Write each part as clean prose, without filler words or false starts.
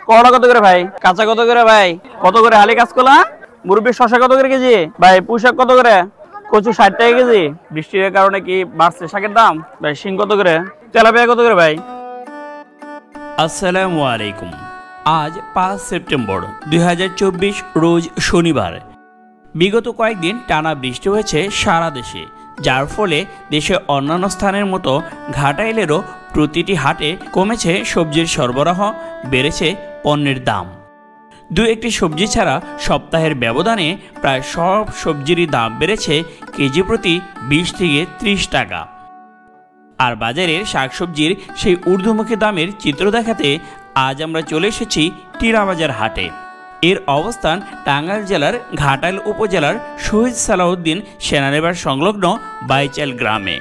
করলা কত করে ভাই? কাঁচা কত করে ভাই? কত করে হালি কাঁচকলা? মুরব্বি শশা কত করে কেজি ভাই? পুঁই শাক কত করে? কচু 60 টাকা কেজি। বৃষ্টির কারণে কি বাড়ছে শাকের দাম ভাই? শিং কত করে? তেলাপিয়া কত করে ভাই? আসসালামু আলাইকুম। আজ 5 সেপ্টেম্বর 2024 রোজ শনিবার। বিগত কয়েকদিন টানা বৃষ্টি হয়েছে সারা দেশে, যার ফলে দেশের অন্যান্য স্থানের মতো ঘাটাইলেরও প্রতিটি হাটে কমেছে সবজির সরবরাহ, বেড়েছে পণ্যের দাম। দু একটি সবজি ছাড়া সপ্তাহের ব্যবধানে প্রায় সব সবজিরই দাম বেড়েছে কেজি প্রতি 20 থেকে 30 টাকা। আর বাজারের শাকসবজির সেই ঊর্ধ্বমুখী দামের চিত্র দেখাতে আজ আমরা চলে এসেছি টিলাবাজার হাটে। এর অবস্থান টাঙ্গাইল জেলার ঘাটাইল উপজেলার শহীদ সালাউদ্দিন সেনানিবাস সংলগ্ন বাইচাল গ্রামে।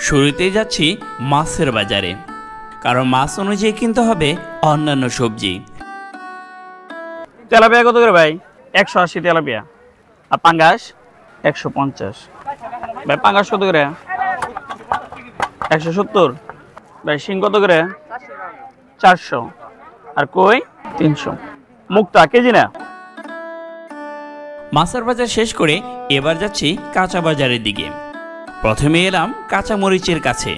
শুরুতেই যাচ্ছি মাছের বাজারে, কারণ মাছ অনুযায়ী কিনতে হবে অন্যান্য সবজি। তেলাপিয়া কত করে ভাই? 180 তেলাপিয়া। আর পাঙ্গাস 150 ভাই। পাঙ্গাস কত করে? 170 ভাই। শিং কত করে? 400। আর কই 300। মুক্তা কেজি না। মাছের বাজার শেষ করে এবার যাচ্ছি কাঁচা বাজারের দিকে। প্রথমে এলাম কাঁচা মরিচের কাছে।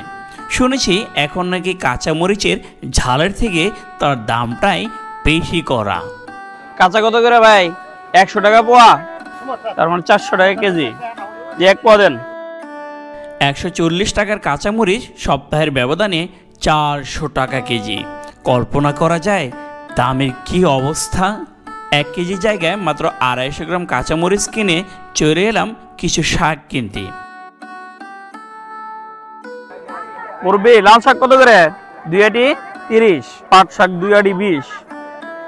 শুনেছি এখন নাকি কাঁচা মরিচের ঝালের থেকে তার দামটাই বেশি করা। কাঁচা কত করে ভাই? 100 টাকা পোয়া, তার মানে 400 টাকা কেজি। যে এক পোয়া দেন। 140 টাকার কাঁচামরিচ সপ্তাহের ব্যবধানে 400 টাকা কেজি। কল্পনা করা যায় দামের কি অবস্থা। 1 কেজি জায়গায় মাত্র 250 গ্রাম কাঁচামরিচ কিনে চলে এলাম কিছু শাক কিনতে। মুরব্বি লাল শাক কত করে? 2 আটি 30। পাট শাক 2 আটি 20।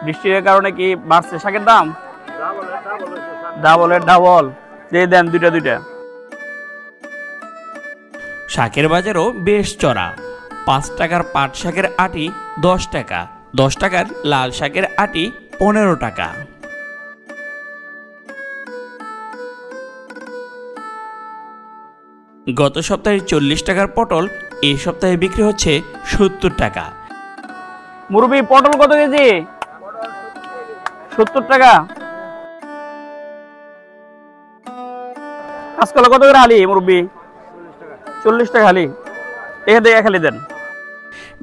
বৃষ্টির কারণে কি বাড়ছে শাকের দাম? ডাবল দিয়ে দেন দুইটা। শাকের বাজারও বেশ চড়া। 5 টাকার পাট শাকের আটি 10 টাকা, 10 টাকার লাল শাকের আটি 15 টাকা। গত সপ্তাহে 40 টাকার পটল এই সপ্তাহে বিক্রি হচ্ছে 70 টাকা। মুরব্বি পটল কত কেজি? 70 টাকা। কাঁচকলা কত করে হালি মুরব্বি? 40 টাকা হালি। এখান থেকে খালি দেন।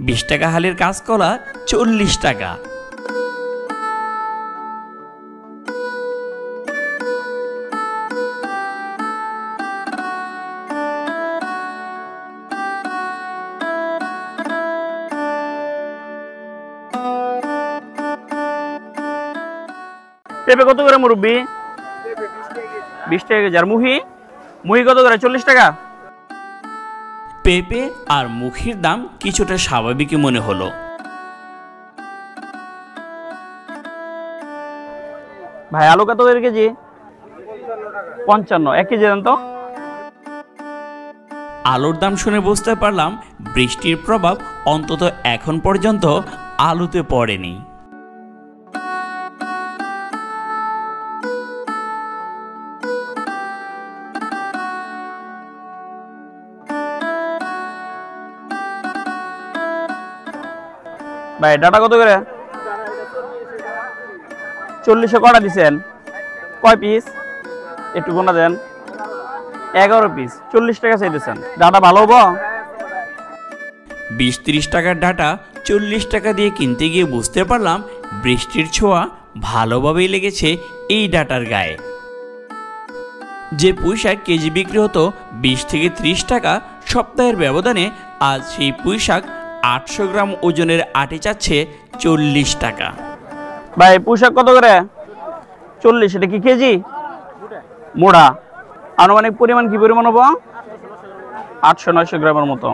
20 টাকা হালির কাঁচকলা 40 টাকা। পেঁপে কত করে মুরব্বি? 20 টাকা কেজি। আর মুহি কত করে? 40 টাকা। পেঁপে আর মুখির দাম কিছুটা স্বাভাবিকই মনে হলো। ভাই আলু কত করে কেজি? 55। 1 কেজি দেন তো। আলুর দাম শুনে বুঝতে পারলাম বৃষ্টির প্রভাব অন্তত এখন পর্যন্ত আলুতে পড়েনি। ভাই ডাটা কত করে? 40-এ কটা দিছেন? কয় পিস? একটু গোনা দেন। 11 পিস। 40 টাকা চাইতেছেন। ডাটা ভালো হবো? 20-30 টাকার ডাটা 40 টাকা দিয়ে কিনতে গিয়ে বুঝতে পারলাম বৃষ্টির ছোঁয়া ভালোভাবেই লেগেছে এই ডাটার গায়ে। যে পুঁই শাক কেজি বিক্রি হতো 20 থেকে 30 টাকা, সপ্তাহের ব্যবধানে আজ সেই পুঁই শাক 800 গ্রাম ওজনের আটি চাচ্ছে 40 টাকা। ভাই পুঁই শাক কত করে? 40। এটা কি কেজি? মোড়া। আনুমানিক পরিমাণ কি পরিমাণ হবো? 800-900 গ্রামের মতো।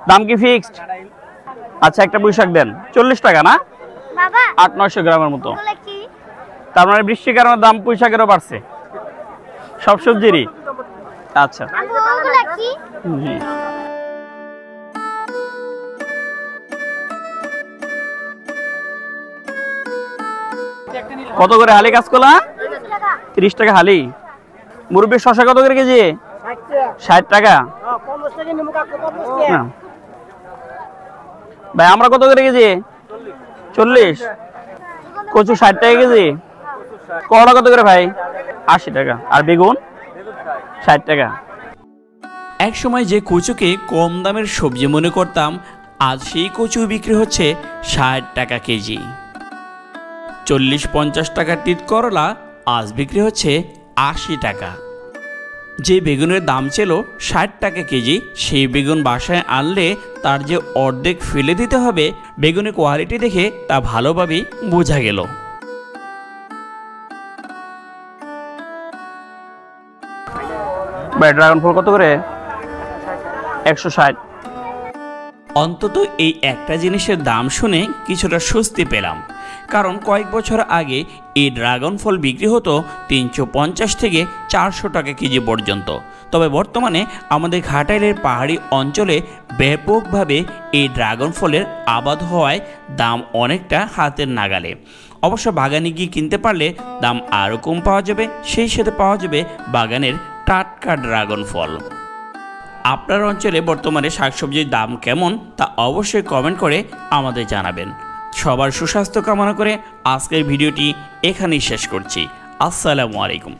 দাম কি ফিক্সড? আচ্ছা একটা পুঁই শাক দেন। 40 টাকা না? 800-900 গ্রামের মতো। তার মানে বৃষ্টির কারণে দাম পুঁই শাকেরও বাড়ছে, সব সবজিরই। আচ্ছা কত করে হালি কাঁচকলা? 30 টাকা হালি। মুরব্বি শশা কত করে কেজি? 60 টাকা। হ্যাঁ। ভাই আমরা কত করে কেজি? 40। কচু 60 টাকা কেজি। করলা কত করে ভাই? 80 টাকা। আর বেগুন 60 টাকা। এক সময় যে কচুকে কম দামের সবজি মনে করতাম, আজ সেই কচু বিক্রি হচ্ছে 60 টাকা কেজি। 40-50 টাকার তিত করলা আজ বিক্রি হচ্ছে 80 টাকা। যে বেগুনের দাম ছিল 60 টাকা কেজি, সেই বেগুন বাসায় আনলে তার যে অর্ধেক ফেলে দিতে হবে, বেগুনের কোয়ালিটি দেখে তা ভালোভাবেই বোঝা গেল। ভাই ড্রাগন ফল কত করে? 160। অন্তত এই একটা জিনিসের দাম শুনে কিছুটা স্বস্তি পেলাম, কারণ কয়েক বছর আগে এই ড্রাগন ফল বিক্রি হতো 350 থেকে 400 টাকা কেজি পর্যন্ত। তবে বর্তমানে আমাদের ঘাটাইলের পাহাড়ি অঞ্চলে ব্যাপকভাবে এই ড্রাগন ফলের আবাদ হওয়ায় দাম অনেকটা হাতের নাগালে। অবশ্য বাগানে গিয়ে কিনতে পারলে দাম আরও কম পাওয়া যাবে, সেই সাথে পাওয়া যাবে বাগানের টাটকা ড্রাগন ফল। আপনার অঞ্চলে বর্তমানে শাকসবজির দাম কেমন তা অবশ্যই কমেন্ট করে আমাদের জানাবেন। সবার সুস্বাস্থ্য কামনা করে আজকের ভিডিওটি এখানেই শেষ করছি। আসসালামু আলাইকুম।